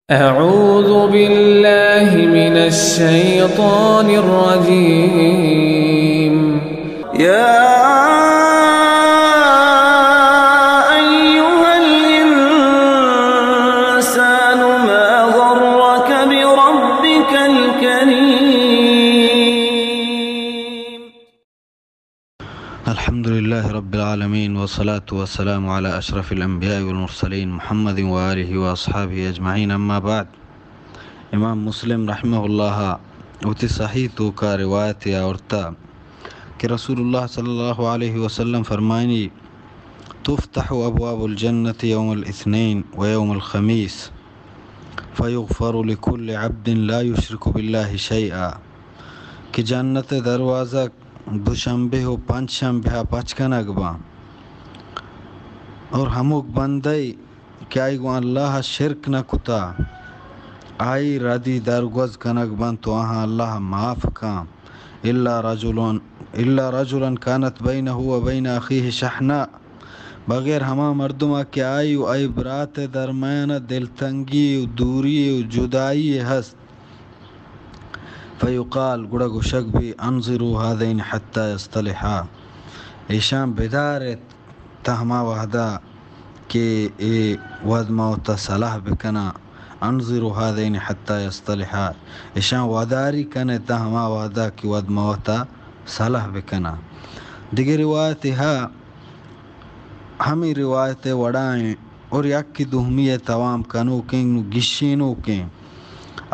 أعوذ بالله من الشيطان الرجيم يا أيها الإنسان ما غرك بربك الكريم. الحمد لله رب العالمين والصلاة والسلام على أشرف الأنبياء والمرسلين محمد وآله وأصحابه أجمعين. أما بعد، امام مسلم رحمہ اللہ اتی صحیح تو کا روایت یا ارتا کہ رسول اللہ صلی اللہ علیہ وسلم فرمائنی تفتح ابواب الجنة يوم الاثنين ويوم الخميس فيغفر لكل عبد لا يشرك بالله شيئا کہ جنت دروازہ دوشنبہ و پنج شنبہ پچکنگ با اور ہموک بندی کہ آئی گو اللہ شرک نہ کتا آئی ردی درگوز کنگ بند تو آہاں اللہ معاف کام الا رجلا كانت بینہ و بین اخیہ شحناء بغیر ہما مردمہ کہ آئی و آئی برات درمیان دلتنگی و دوری و جدائی ہست فیقال گڑا گشک بھی انظروا هذین حتی یصطلحا ایشان بدارت تہما وحدہ کہ اے ود موتا صلاح بکنا انظروا هذین حتی یصطلحا ایشان وداری کنے تہما وحدہ کہ ود موتا صلاح بکنا. دیگر روایت ہا ہمیں روایت وڑائیں اور یک کی دہمی توام کنو کیں گشینو کیں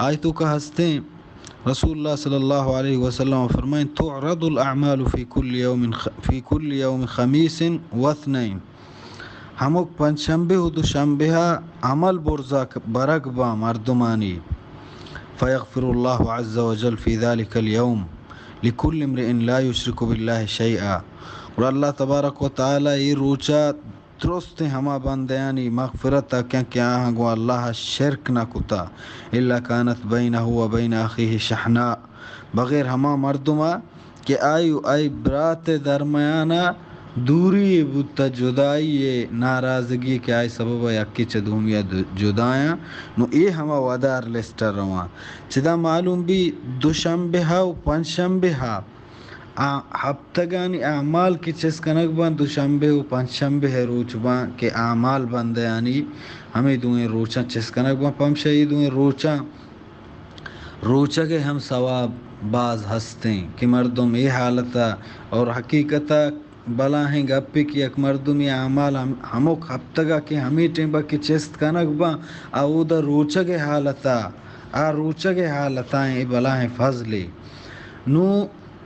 آیتو کا ہستیں. رسول اللہ صلی اللہ علیہ وسلم فرمائیں تعرض الاعمال فی کل یوم خمیس واثنین ہمک پنجشنبہ و دوشنبہ عمل برگ با مردمانی فیغفر اللہ عز وجل فی ذلك اليوم لكل امرئ لا يشرك بالله شیئا اور اللہ تبارک و تعالی یہ روچا درست ہما بندیانی مغفرت کیا گو اللہ شرک نہ کتا الا کانت بینہ و بین اخیہ شحناء بغیر ہما مردمہ کہ آئی برات درمیانہ دوری بودتا جدائی ناراضگی کہ آئی سبب یکی چدومیا جدایاں نو اے ہما ودار لسٹر رواں چدا معلوم بھی دوشنبہ و پنجشنبہ ہفتگانی اعمال کی چسکنک بان دوشنبہ و پنجشنبہ روچ بان کہ اعمال بندیانی ہمیں دوئیں روچاں چسکنک بان پمشہی دوئیں روچا کے ہم ثواب باز ہستیں کہ مردم یہ حالتا اور حقیقتا بلا ہیں گپی کی ایک مردمی اعمال ہموک ہفتگا کہ ہمیں ٹیمبا کی چست کنک بان او دا روچا کے حالتا ہیں بلا ہیں فضلی نو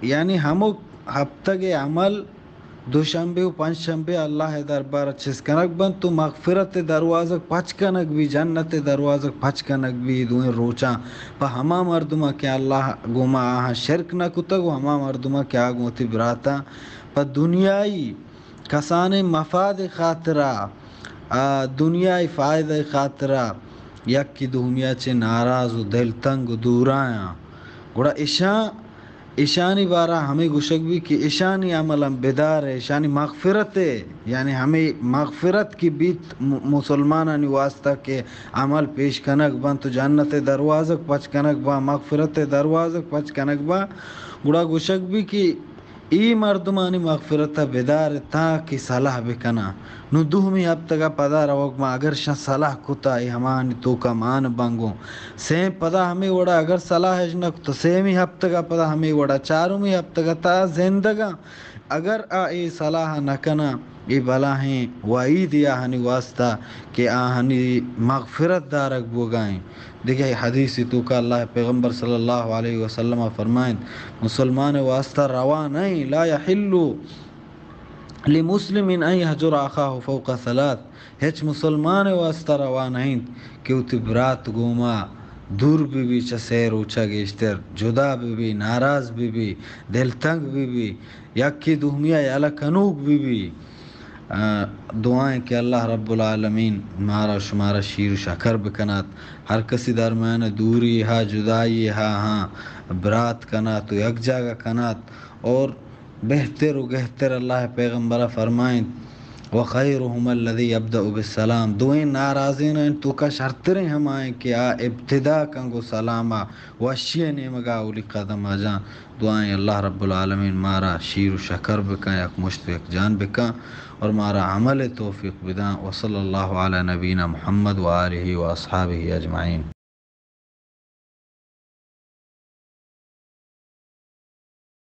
یعنی ہموک ہفتہ کے عمل دوشنبہ و پنجشنبہ اللہ دربار چسکنک بند تو مغفرت دروازک پچکنک بھی جنت دروازک پچکنک بھی دوئیں روچاں پا ہما مردمہ کہ اللہ گوما آہاں شرک نہ کتا گو ہما مردمہ کہ آگوتی براتا پا دنیای کسان مفاد خاطرہ دنیای فائدہ خاطرہ یک کی دہمیا چے ناراض و دل تنگ و دوراں گوڑا ایشانی بارہ ہمیں گشک بھی کہ ایشانی عمل بدار ہے ایشانی مغفرت ہے یعنی ہمیں مغفرت کی بیت مسلمانانی واسطہ کے عمل پیش کنک بان تو جنت دروازک پچ کنک با مغفرت دروازک پچ کنک با گڑا گشک بھی کہ ای مردمانی مغفرت بدار تا کی صلاح بکنا نو دوہمی ہفتگا پدا روک ما اگر شاہ صلاح کتا ای ہمانی تو کا مان بانگو سیم پدا ہمیں وڑا اگر صلاح اجنک تو سیمی ہفتگا پدا ہمیں وڑا چارومی ہفتگا تا زندگا اگر ای صلاح نکنا ای بلاہیں وعید یا ہنی واسطہ کہ آہنی مغفرت دارک بوگائیں. دیکھیں حدیثی تو کا اللہ پیغمبر صلی اللہ علیہ وسلم فرمائیں مسلمان واسطہ روا نہیں لا یحلو لمسلم ان یحجر اخاہ فوق ثلاث ہچ مسلمان واسطہ روا نہیں کہ اتی برات گوما دور بھی چسیر اوچا گیشتر جدا بھی ناراض بھی دل تنگ بھی یکی دہمیا یالا کنوک بھی دعائیں کہ اللہ رب العالمین مارا شمارا شیر و شکر بکنات ہر کسی درمیان دوری ہا جدائی ہاں برات کنات و یک جاگہ کنات اور بہتر و گہتر اللہ پیغمبر فرمائیں وخیرهم الذی یبدأ بالسلام دوئیں ناراضین ہیں تو کا شرطریں ہم آئیں کہ آ ابتدا کنگو سلاما وشی نیمگا اولی قدم آجاں دعائیں اللہ رب العالمین مارا شیر و شکر بکا یک مشت یک جان بکا اور مارا عمل توفیق بداں وصلی اللہ علی نبینا محمد وآلہ واصحابہ اجمعین.